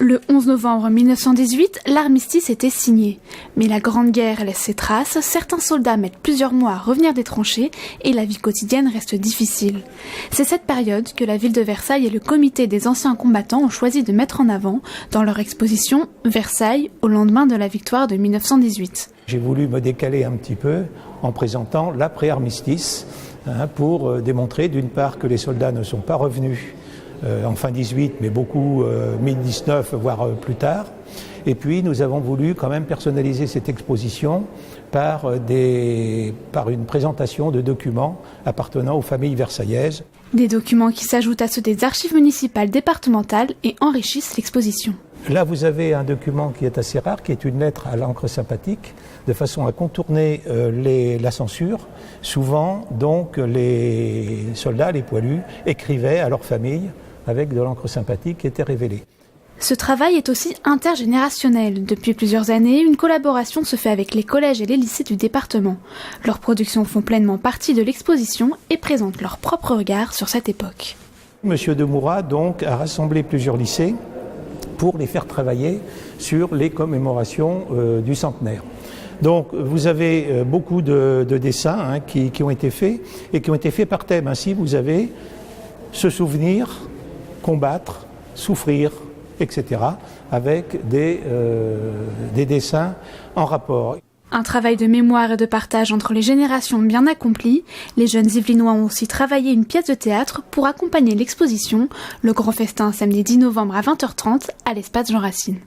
Le 11 novembre 1918, l'armistice était signé. Mais la Grande Guerre laisse ses traces, certains soldats mettent plusieurs mois à revenir des tranchées et la vie quotidienne reste difficile. C'est cette période que la ville de Versailles et le comité des anciens combattants ont choisi de mettre en avant dans leur exposition Versailles au lendemain de la victoire de 1918. J'ai voulu me décaler un petit peu en présentant l'après-armistice pour démontrer d'une part que les soldats ne sont pas revenus en fin 18, mais beaucoup 1019, voire plus tard. Et puis nous avons voulu quand même personnaliser cette exposition par une présentation de documents appartenant aux familles versaillaises. Des documents qui s'ajoutent à ceux des archives municipales départementales et enrichissent l'exposition. Là, vous avez un document qui est assez rare, qui est une lettre à l'encre sympathique, de façon à contourner la censure. Souvent, donc, les soldats, les poilus, écrivaient à leur famille avec de l'encre sympathique qui était révélée. Ce travail est aussi intergénérationnel. Depuis plusieurs années, une collaboration se fait avec les collèges et les lycées du département. Leurs productions font pleinement partie de l'exposition et présentent leur propre regard sur cette époque. Monsieur Demourat, donc, a rassemblé plusieurs lycées pour les faire travailler sur les commémorations du centenaire. Donc vous avez beaucoup de dessins qui ont été faits et qui ont été faits par thème. Ainsi vous avez se souvenir, combattre, souffrir, etc. avec des dessins en rapport. Un travail de mémoire et de partage entre les générations bien accompli. Les jeunes Yvelinois ont aussi travaillé une pièce de théâtre pour accompagner l'exposition, le grand festin samedi 10 novembre à 20h30 à l'espace Jean Racine.